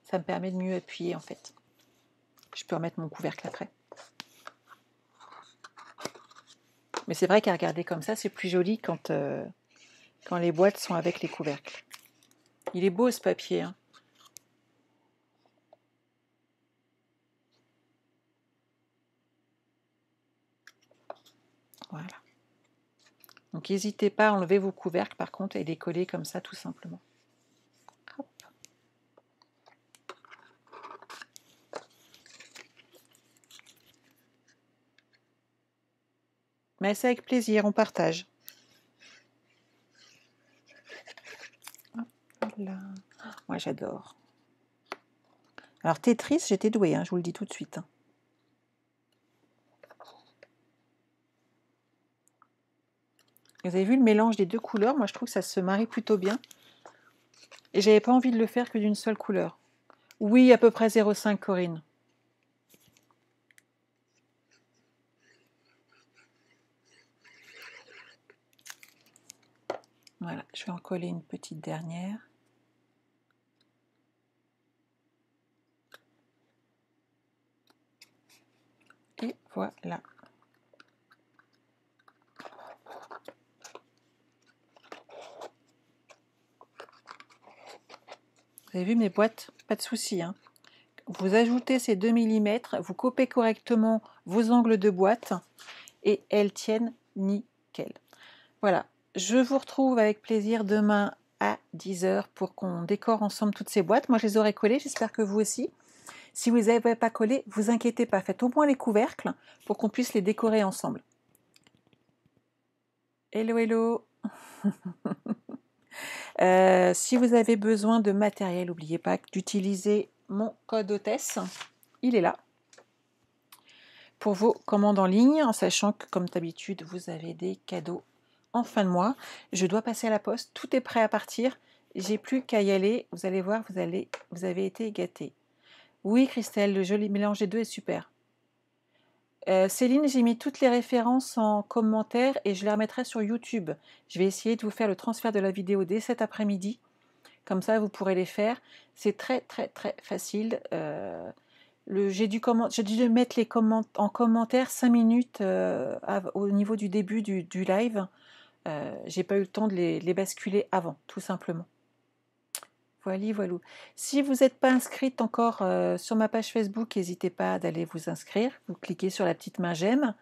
Ça me permet de mieux appuyer, en fait. Je peux remettre mon couvercle après. Mais c'est vrai qu'à regarder comme ça, c'est plus joli quand les boîtes sont avec les couvercles. Il est beau ce papier. Hein. Voilà. Donc n'hésitez pas à enlever vos couvercles par contre et les coller comme ça tout simplement. Hop. Mais c'est avec plaisir, on partage. Voilà. Moi, j'adore. Alors, Tetris, j'étais douée, hein, je vous le dis tout de suite. Vous avez vu le mélange des deux couleurs? Moi, je trouve que ça se marie plutôt bien. Et j'avais pas envie de le faire que d'une seule couleur. Oui, à peu près 0,5, Corinne. Voilà, je vais en coller une petite dernière. Et voilà. Vous avez vu mes boîtes? Pas de souci, hein. Vous ajoutez ces 2 mm, vous coupez correctement vos angles de boîte et elles tiennent nickel. Voilà, je vous retrouve avec plaisir demain à 10 h pour qu'on décore ensemble toutes ces boîtes. Moi, je les aurai collées, j'espère que vous aussi. Si vous ne les avez pas collées, vous inquiétez pas, faites au moins les couvercles pour qu'on puisse les décorer ensemble. Hello, hello. Si vous avez besoin de matériel, n'oubliez pas d'utiliser mon code hôtesse. Il est là. Pour vos commandes en ligne, en sachant que, comme d'habitude, vous avez des cadeaux en fin de mois. Je dois passer à la poste. Tout est prêt à partir. J'ai plus qu'à y aller. Vous allez voir, vous avez été gâtés. Oui, Christelle, le joli mélange des deux est super. Céline, j'ai mis toutes les références en commentaire et je les remettrai sur YouTube. Je vais essayer de vous faire le transfert de la vidéo dès cet après-midi. Comme ça, vous pourrez les faire. C'est très, très, très facile. J'ai dû mettre les en commentaire 5 minutes au niveau du début du live. J'ai pas eu le temps de les basculer avant, tout simplement. Voilà. Si vous n'êtes pas inscrite encore sur ma page Facebook, n'hésitez pas d'aller vous inscrire. Vous cliquez sur la petite main j'aime.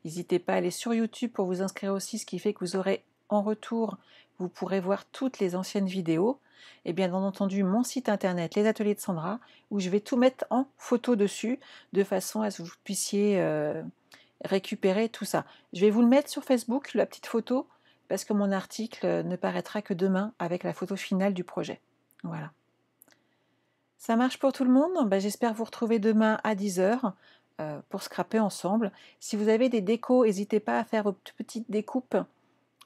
N'hésitez pas à aller sur YouTube pour vous inscrire aussi, ce qui fait que vous aurez en retour, vous pourrez voir toutes les anciennes vidéos. Et bien entendu, mon site internet, les ateliers de Sandra, où je vais tout mettre en photo dessus, de façon à ce que vous puissiez récupérer tout ça. Je vais vous le mettre sur Facebook, la petite photo, parce que mon article ne paraîtra que demain avec la photo finale du projet. Voilà. Ça marche pour tout le monde? Ben, j'espère vous retrouver demain à 10 h pour scraper ensemble. Si vous avez des décos, n'hésitez pas à faire vos petites découpes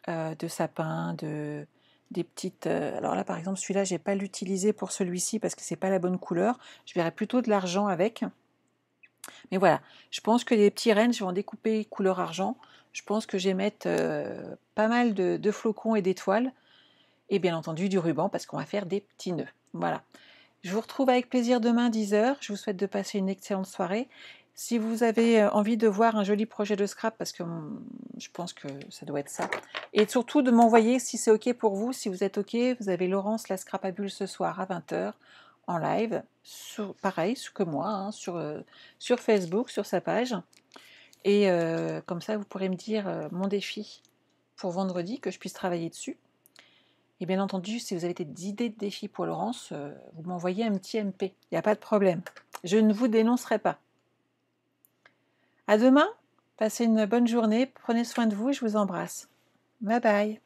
de sapins, des petites... alors là, par exemple, celui-là, je n'ai pas l'utilisé pour celui-ci parce que c'est pas la bonne couleur. Je verrai plutôt de l'argent avec. Mais voilà, je pense que les petits rennes, je vais en découper couleur argent. Je pense que je vais mettre pas mal de flocons et d'étoiles. Et bien entendu, du ruban parce qu'on va faire des petits nœuds. Voilà. Je vous retrouve avec plaisir demain 10 h. Je vous souhaite de passer une excellente soirée. Si vous avez envie de voir un joli projet de scrap, parce que je pense que ça doit être ça, et surtout de m'envoyer si c'est OK pour vous, si vous êtes OK, vous avez Laurence la Scrapabule ce soir à 20 h en live, pareil que moi, hein, sur Facebook, sur sa page. Et comme ça, vous pourrez me dire mon défi pour vendredi, que je puisse travailler dessus. Et bien entendu, si vous avez des idées de défis pour Laurence, vous m'envoyez un petit MP. Il n'y a pas de problème. Je ne vous dénoncerai pas. À demain. Passez une bonne journée. Prenez soin de vous. Je vous embrasse. Bye bye.